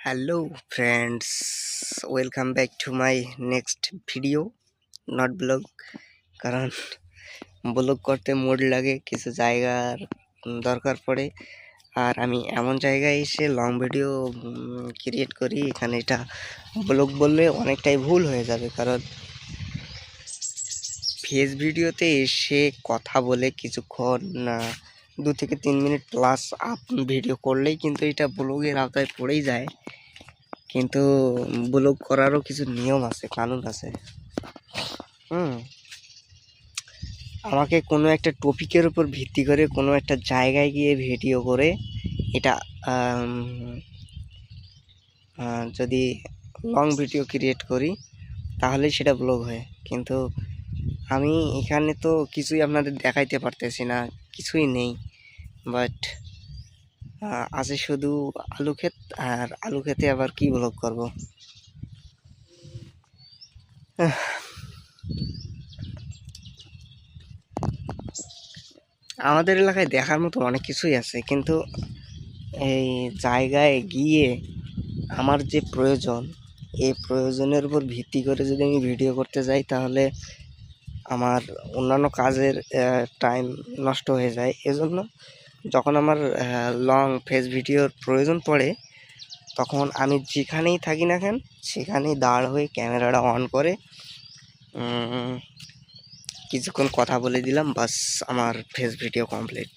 Hello friends, welcome back to my next video, not blog. কারণ blog করতে mood লাগে, কিছু জায়গার দরকার পড়ে। আর আমি এমন জায়গায় এসে লং ভিডিও ক্রিয়েট করি, এখানে এটা ব্লগ বললে অনেকটাই ভুল হয়ে যাবে। কারণ ফেস ভিডিওতে এসে কথা বলে কিছুক্ষণ 2 থেকে 3 মিনিট প্লাস আপ ভিডিও করলেই কিন্তু এটা ব্লগের আওতায় পড়েই যায়। কিন্তু ব্লগ করারও কিছু নিয়ম আছে, কানুন আছে। আমাকে কোনো একটা টপিকের উপর ভিত্তি করে কোনো একটা জায়গায় গিয়ে ভিডিও করে এটা যদি লং ভিডিও ক্রিয়েট করি তাহলে সেটা ব্লগ হয়। কিন্তু আমি এখানে তো কিছুই আপনাদের দেখাইতে পারতেছি না, কিছুই নেই। বাট আছে শুধু আলু ক্ষেত, আর আলু ক্ষেতে আবার কি ব্লগ করব। আমাদের এলাকায় দেখার মতো অনেক কিছুই আছে, কিন্তু এই জায়গায় গিয়ে আমার যে প্রয়োজন, এই প্রয়োজনের উপর ভিত্তি করে যদি আমি ভিডিও করতে যাই তাহলে আমার অন্যান্য কাজের টাইম নষ্ট হয়ে যায়। এজন্য যখন আমার লং ফেস ভিডিওর প্রয়োজন পড়ে, তখন আমি যেখানেই থাকি না কেন সেখানেই দাঁড় হয়ে ক্যামেরাটা অন করে কিছুক্ষণ কথা বলে দিলাম, বাস আমার ফেস ভিডিও কমপ্লিট।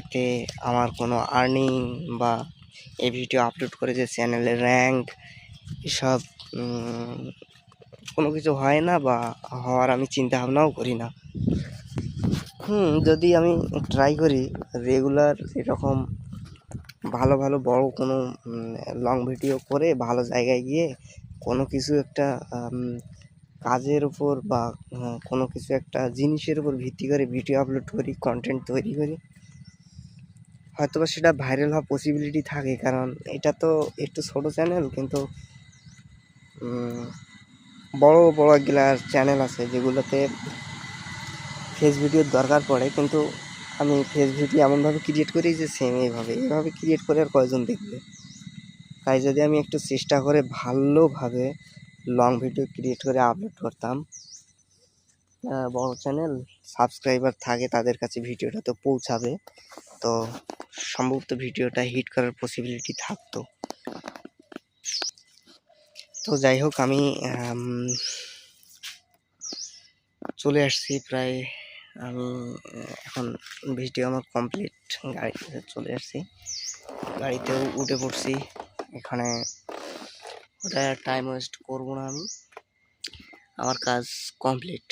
এতে আমার কোনো আর্নিং বা এই ভিডিও আপলোড করে যে চ্যানেলের র্যাঙ্ক এসব কোনো কিছু হয় না, বা হওয়ার আমি চিন্তা ভাবনাও করি না। যদি আমি ট্রাই করি রেগুলার এরকম ভালো ভালো বড় কোনো লং ভিডিও করে ভালো জায়গায় গিয়ে কোনো কিছু একটা কাজের উপর বা কোনো কিছু একটা জিনিসের উপর ভিত্তি করে ভিডিও আপলোড করি, কন্টেন্ট তৈরি করি, হয়তোবা সেটা ভাইরাল হওয়ার পসিবিলিটি থাকে। কারণ এটা তো একটু ছোটো চ্যানেল, কিন্তু বড় বড় এগুলা চ্যানেল আছে যেগুলোতে ফেস ভিডিওর দরকার পড়ে, কিন্তু আমি ফেস ভিডিও এমনভাবে ক্রিয়েট করি যে সেম এইভাবে ক্রিয়েট করে আর কয়জন দেখবে। তাই যদি আমি একটু চেষ্টা করে ভালোভাবে লং ভিডিও ক্রিয়েট করে আপলোড করতাম, বড় চ্যানেল সাবস্ক্রাইবার থাকে তাদের কাছে ভিডিওটা তো পৌঁছাবে, তো সম্ভবত ভিডিওটা হিট করার পসিবিলিটি থাকতো। তো যাই হোক, আমি চলে আসছি প্রায়। আমি এখন ভিডিও আমার কমপ্লিট, গাড়িতে চলে আসছি, গাড়িতেও উঠে পড়ছি। এখানে ওটা টাইম ওয়েস্ট করবো না, আমি আমার কাজ কমপ্লিট।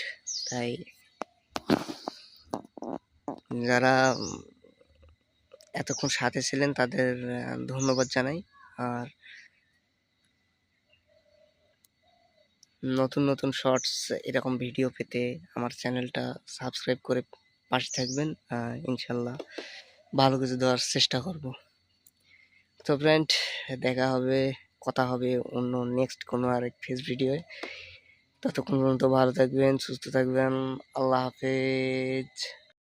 তাই যারা এতক্ষণ সাথে ছিলেন তাদের ধন্যবাদ জানাই। আর নতুন নতুন শর্টস এরকম ভিডিও পেতে আমার চ্যানেলটা সাবস্ক্রাইব করে পাশে থাকবেন। ইনশাল্লাহ ভালো কিছু দেওয়ার চেষ্টা করব। তো ফ্রেন্ড, দেখা হবে, কথা হবে অন্য নেক্সট কোনো আরেক ফেস ভিডিওয়ে। ততক্ষণ পর্যন্ত ভালো থাকবেন, সুস্থ থাকবেন। আল্লাহ হাফেজ।